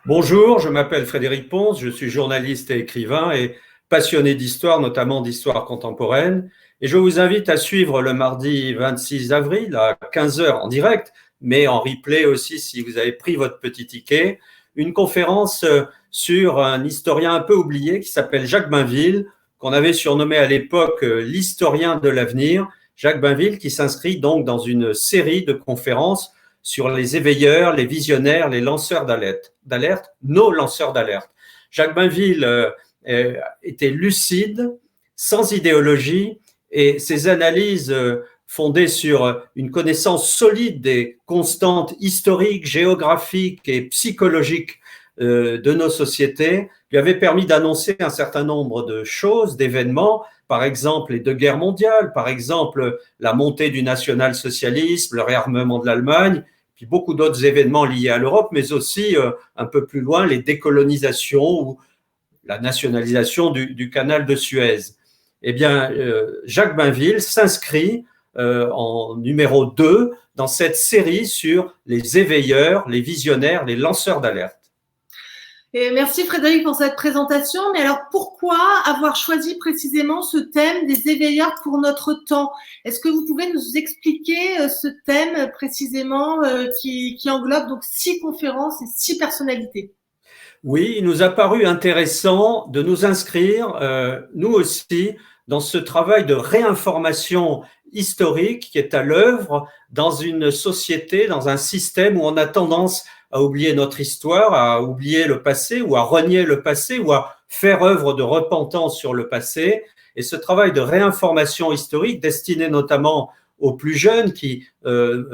Bonjour, je m'appelle Frédéric Pons, je suis journaliste et écrivain et passionné d'histoire, notamment d'histoire contemporaine. Et je vous invite à suivre le mardi 26 avril à 15 heures en direct, mais en replay aussi si vous avez pris votre petit ticket, une conférence sur un historien un peu oublié qui s'appelle Jacques Bainville, qu'on avait surnommé à l'époque l'historien de l'avenir. Jacques Bainville qui s'inscrit donc dans une série de conférences sur les éveilleurs, les visionnaires, les lanceurs d'alerte, nos lanceurs d'alerte. Jacques Bainville était lucide, sans idéologie, et ses analyses fondées sur une connaissance solide des constantes historiques, géographiques et psychologiques de nos sociétés lui avaient permis d'annoncer un certain nombre de choses, d'événements, par exemple les deux guerres mondiales, par exemple la montée du national-socialisme, le réarmement de l'Allemagne, puis beaucoup d'autres événements liés à l'Europe, mais aussi un peu plus loin les décolonisations ou la nationalisation du canal de Suez. Eh bien, Jacques Bainville s'inscrit en numéro 2 dans cette série sur les éveilleurs, les visionnaires, les lanceurs d'alerte. Et merci Frédéric pour cette présentation. Mais alors pourquoi avoir choisi précisément ce thème des éveilleurs pour notre temps? Est-ce que vous pouvez nous expliquer ce thème précisément qui englobe donc 6 conférences et 6 personnalités? Oui, il nous a paru intéressant de nous inscrire, nous aussi, dans ce travail de réinformation historique qui est à l'œuvre dans une société, dans un système où on a tendance à oublier notre histoire, à oublier le passé ou à renier le passé ou à faire œuvre de repentance sur le passé. Et ce travail de réinformation historique destiné notamment aux plus jeunes qui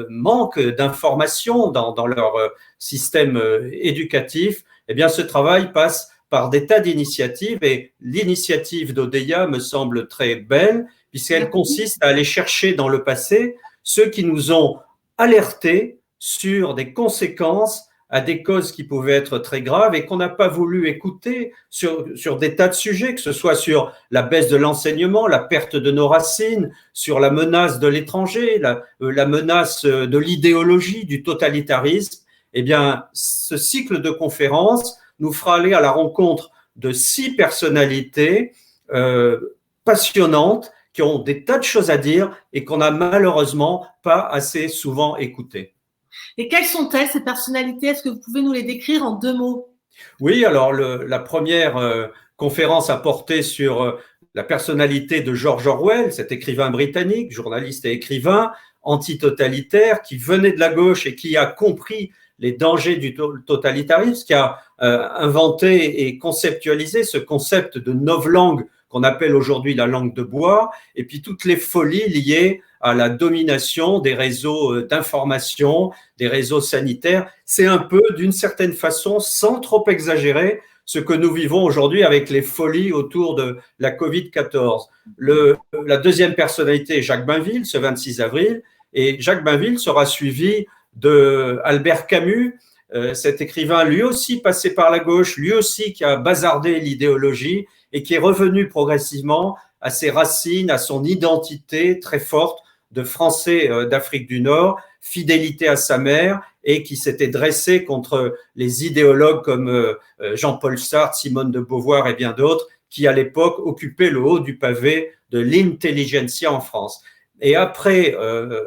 manquent d'informations dans leur système éducatif, eh bien, ce travail passe par des tas d'initiatives et l'initiative d'Odeya me semble très belle puisqu'elle consiste à aller chercher dans le passé ceux qui nous ont alertés sur des conséquences à des causes qui pouvaient être très graves et qu'on n'a pas voulu écouter sur des tas de sujets, que ce soit sur la baisse de l'enseignement, la perte de nos racines, sur la menace de l'étranger, la menace de l'idéologie, du totalitarisme. Eh bien, ce cycle de conférences nous fera aller à la rencontre de 6 personnalités passionnantes qui ont des tas de choses à dire et qu'on n'a malheureusement pas assez souvent écoutées. Et quelles sont-elles, ces personnalités? Est-ce que vous pouvez nous les décrire en 2 mots? Oui, alors la première conférence a porté sur la personnalité de George Orwell, cet écrivain britannique, journaliste et écrivain, antitotalitaire, qui venait de la gauche et qui a compris les dangers du totalitarisme, qui a inventé et conceptualisé ce concept de novlangue qu'on appelle aujourd'hui la langue de bois, et puis toutes les folies liées à la domination des réseaux d'information, des réseaux sanitaires. C'est un peu, d'une certaine façon, sans trop exagérer, ce que nous vivons aujourd'hui avec les folies autour de la Covid-14. La deuxième personnalité est Jacques Bainville, ce 26 avril, et Jacques Bainville sera suivi de Albert Camus, cet écrivain lui aussi passé par la gauche, lui aussi qui a bazardé l'idéologie et qui est revenu progressivement à ses racines, à son identité très forte de Français d'Afrique du Nord, fidélité à sa mère et qui s'était dressé contre les idéologues comme Jean-Paul Sartre, Simone de Beauvoir et bien d'autres qui à l'époque occupaient le haut du pavé de l'intelligentsia en France. Et après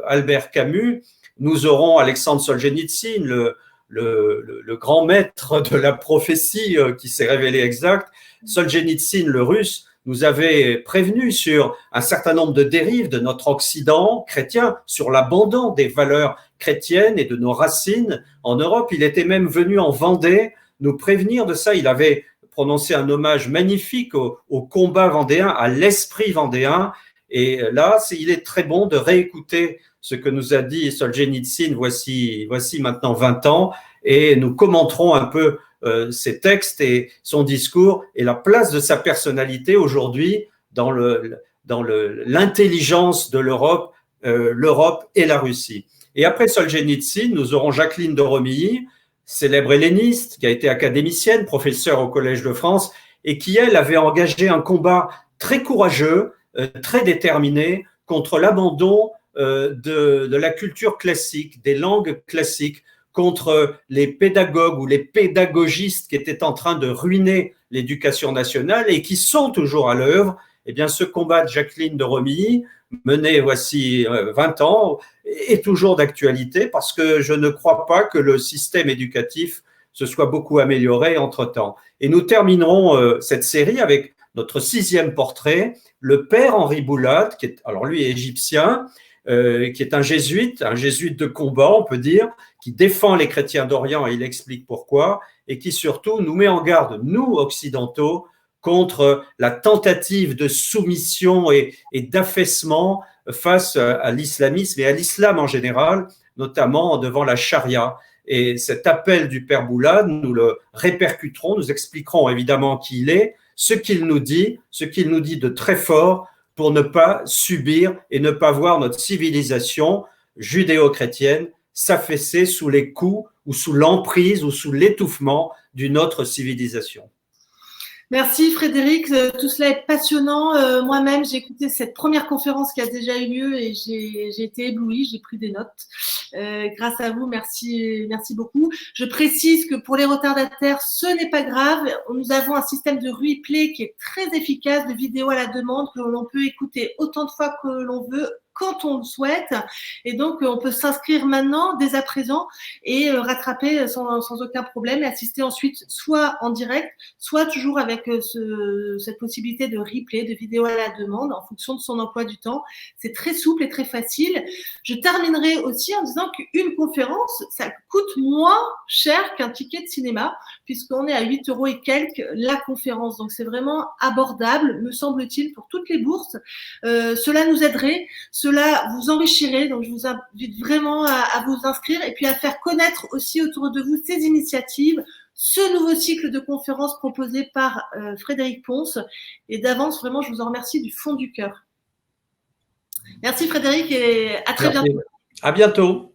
Albert Camus, nous aurons Alexandre Solzhenitsyn, le grand maître de la prophétie qui s'est révélé exact. Solzhenitsyn, le russe, nous avait prévenu sur un certain nombre de dérives de notre Occident chrétien, sur l'abandon des valeurs chrétiennes et de nos racines en Europe. Il était même venu en Vendée nous prévenir de ça. Il avait prononcé un hommage magnifique au combat vendéen, à l'esprit vendéen. Et là, il est très bon de réécouter ce que nous a dit Solzhenitsyn voici maintenant 20 ans, et nous commenterons un peu ses textes et son discours et la place de sa personnalité aujourd'hui dans l'intelligence de l'Europe, l'Europe et la Russie. Et après Solzhenitsyn, nous aurons Jacqueline de Romilly, célèbre helléniste, qui a été académicienne, professeure au Collège de France, et qui, elle, avait engagé un combat très courageux, très déterminé contre l'abandon de la culture classique, des langues classiques, contre les pédagogues ou les pédagogistes qui étaient en train de ruiner l'éducation nationale et qui sont toujours à l'œuvre, eh bien, ce combat de Jacqueline de Romilly, mené voici 20 ans, est toujours d'actualité parce que je ne crois pas que le système éducatif se soit beaucoup amélioré entre-temps. Et nous terminerons cette série avec notre 6e portrait, le père Henri Boulade, qui est, alors lui est égyptien, qui est un jésuite de combat, on peut dire, qui défend les chrétiens d'Orient et il explique pourquoi, et qui surtout nous met en garde, nous occidentaux, contre la tentative de soumission et d'affaissement face à l'islamisme et à l'islam en général, notamment devant la charia. Et cet appel du père Boulade, nous le répercuterons, nous expliquerons évidemment qui il est, ce qu'il nous dit de très fort pour ne pas subir et ne pas voir notre civilisation judéo-chrétienne s'affaisser sous les coups ou sous l'emprise ou sous l'étouffement d'une autre civilisation. Merci Frédéric, tout cela est passionnant. Moi-même, j'ai écouté cette première conférence qui a déjà eu lieu et j'ai été éblouie, j'ai pris des notes. Grâce à vous, merci beaucoup. Je précise que pour les retardataires, ce n'est pas grave. Nous avons un système de replay qui est très efficace, de vidéos à la demande, que l'on peut écouter autant de fois que l'on veut, quand on le souhaite. Et donc, on peut s'inscrire maintenant, dès à présent, et rattraper sans aucun problème et assister ensuite soit en direct, soit toujours avec cette possibilité de replay, de vidéo à la demande en fonction de son emploi du temps. C'est très souple et très facile. Je terminerai aussi en disant qu'une conférence, ça coûte moins cher qu'un ticket de cinéma, puisqu'on est à 8 € et quelques la conférence. Donc, c'est vraiment abordable, me semble-t-il, pour toutes les bourses. Cela nous aiderait, cela vous enrichirait. Donc, je vous invite vraiment à vous inscrire et puis à faire connaître aussi autour de vous ces initiatives, ce nouveau cycle de conférences proposé par Frédéric Pons. Et d'avance, vraiment, je vous en remercie du fond du cœur. Merci Frédéric et à très bientôt. À bientôt.